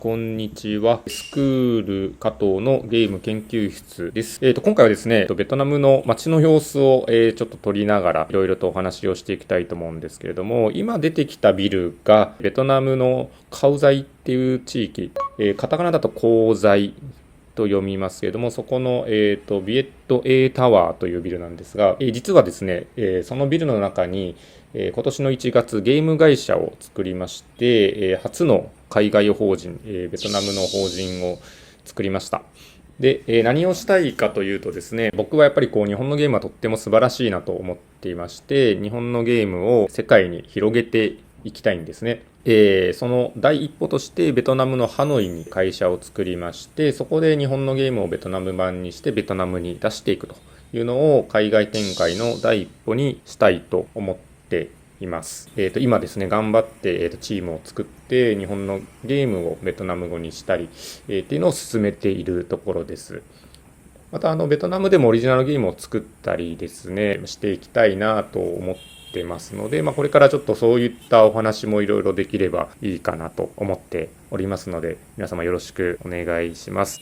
こんにちは。スクール加藤のゲーム研究室です。今回はですね、ベトナムの街の様子を、ちょっと撮りながらいろいろとお話をしていきたいと思うんですけれども、今出てきたビルがベトナムのカウザイっていう地域、カタカナだとコウザイと読みますけれども、そこの、ビエット A タワーというビルなんですが、実はですね、そのビルの中に、今年の1月ゲーム会社を作りまして、初の海外法人、ベトナムの法人を作りました。で、何をしたいかというとですね、僕はやっぱりこう日本のゲームはとっても素晴らしいなと思っていまして、日本のゲームを世界に広げていきたいんですね。その第一歩としてベトナムのハノイに会社を作りまして、そこで日本のゲームをベトナム版にしてベトナムに出していくというのを海外展開の第一歩にしたいと思っています。今ですね、頑張って、チームを作って日本のゲームをベトナム語にしたり、っていうのを進めているところです。またベトナムでもオリジナルゲームを作ったりですね、していきたいなと思ってますので、これからちょっとそういったお話もいろいろできればいいかなと思っておりますので、皆様よろしくお願いします。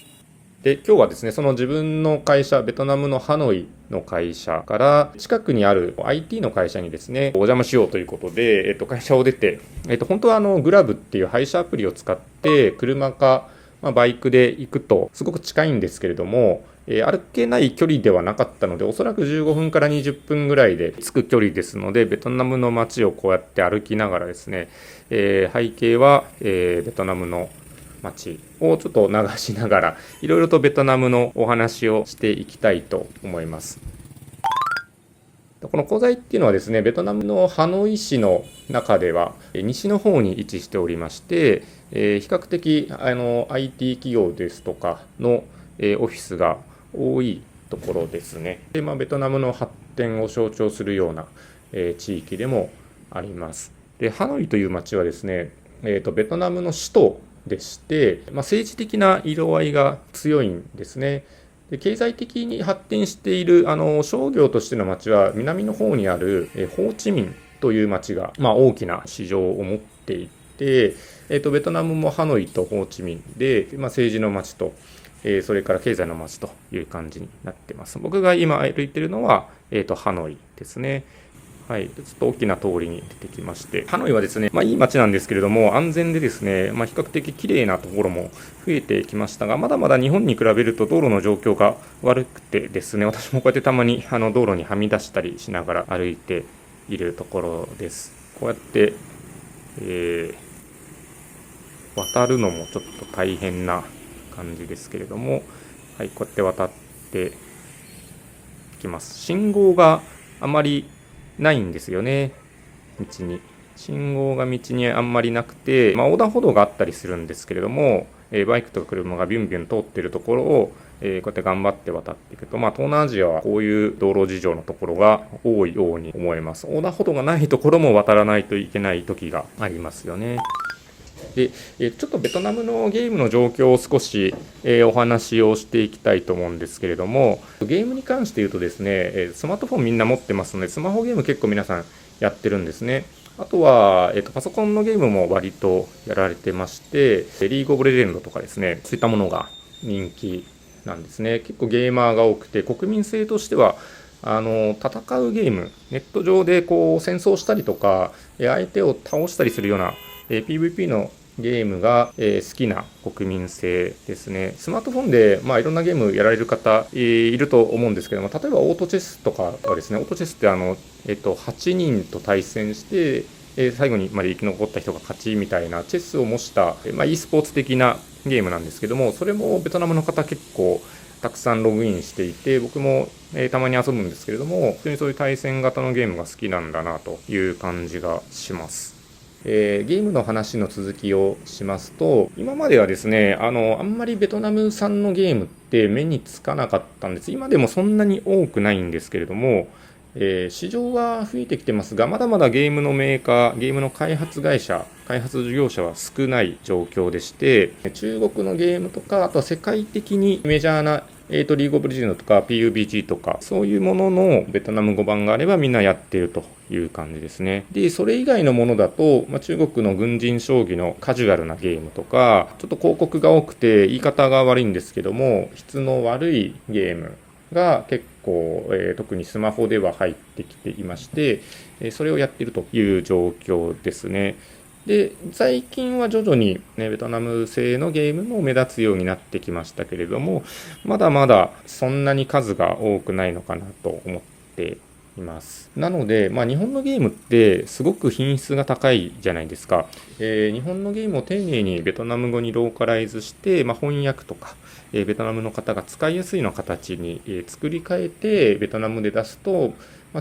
で、今日はですね、その自分の会社、ベトナムのハノイの会社から近くにある IT の会社にですね、お邪魔しようということで、会社を出て、本当はグラブっていう配車アプリを使って車か、バイクで行くとすごく近いんですけれども、歩けない距離ではなかったので、おそらく15分から20分ぐらいで着く距離ですので、ベトナムの街をこうやって歩きながらですね、背景は、ベトナムの街をちょっと流しながらいろいろとベトナムのお話をしていきたいと思います。このコザイっていうのはですね、ベトナムのハノイ市の中では西の方に位置しておりまして、比較的IT 企業ですとかのオフィスが多いところですね。で、ベトナムの発展を象徴するような地域でもあります。で、ハノイという街はですね、ベトナムの首都でして、政治的な色合いが強いんですね。で、経済的に発展している商業としての町は南の方にあるホーチミンという町が、大きな市場を持っていて、ベトナムもハノイとホーチミンで、政治の町と、それから経済の町という感じになっています。僕が今歩いているのは、ハノイですね。はい、ちょっと大きな通りに出てきまして、ハノイはですね、いい街なんですけれども、安全でですね、比較的綺麗なところも増えてきましたが、まだまだ日本に比べると道路の状況が悪くてですね、私もこうやってたまに道路にはみ出したりしながら歩いているところです。こうやって、渡るのもちょっと大変な感じですけれども、はい、こうやって渡っていきます。信号があまりないんですよね、道に。信号が道にあんまりなくて、横断歩道があったりするんですけれども、バイクとか車がビュンビュン通っているところを、こうやって頑張って渡っていくと、東南アジアはこういう道路事情のところが多いように思います。横断歩道がないところも渡らないといけない時がありますよね。で、ちょっとベトナムのゲームの状況を少し、お話をしていきたいと思うんですけれども、ゲームに関して言うとですね、スマートフォンみんな持ってますので、スマホゲーム結構皆さんやってるんですね。あとは、パソコンのゲームも割とやられてまして、リーグオブレジェンドとかですね、そういったものが人気なんですね。結構ゲーマーが多くて、国民性としては、戦うゲーム、ネット上でこう戦争したりとか、相手を倒したりするようなPVP のゲームが好きな国民性ですね。スマートフォンでいろんなゲームやられる方いると思うんですけども、例えばオートチェスとかはですね、オートチェスって8人と対戦して最後にまで生き残った人が勝ちみたいなチェスを模したe スポーツ的なゲームなんですけども、それもベトナムの方結構たくさんログインしていて、僕もたまに遊ぶんですけれども、普通にそういう対戦型のゲームが好きなんだなという感じがします。ゲームの話の続きをしますと、今まではですね、あんまりベトナム産のゲームって目につかなかったんです。今でもそんなに多くないんですけれども、市場は増えてきてますが、まだまだゲームのメーカー、ゲームの開発会社、開発事業者は少ない状況でして、中国のゲームとか、あとは世界的にメジャーなリーグオブレジェンドとか PUBG とか、そういうもののベトナム語版があればみんなやっているという感じですね。で、それ以外のものだと、中国の軍人将棋のカジュアルなゲームとか、ちょっと広告が多くて言い方が悪いんですけども、質の悪いゲームが結構、特にスマホでは入ってきていまして、それをやっているという状況ですね。で、最近は徐々に、ベトナム製のゲームも目立つようになってきましたけれども、まだまだそんなに数が多くないのかなと思っています。なので、日本のゲームってすごく品質が高いじゃないですか。日本のゲームを丁寧にベトナム語にローカライズして、翻訳とか、ベトナムの方が使いやすいの形に、作り変えてベトナムで出すと、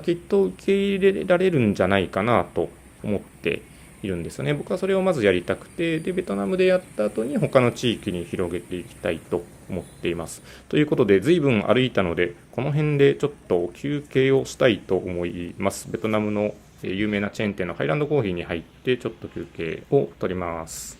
きっと受け入れられるんじゃないかなと思っているんですよね。僕はそれをまずやりたくて、で、ベトナムでやった後に他の地域に広げていきたいと思っています。ということで、随分歩いたので、この辺でちょっと休憩をしたいと思います。ベトナムの有名なチェーン店のハイランドコーヒーに入って、ちょっと休憩を取ります。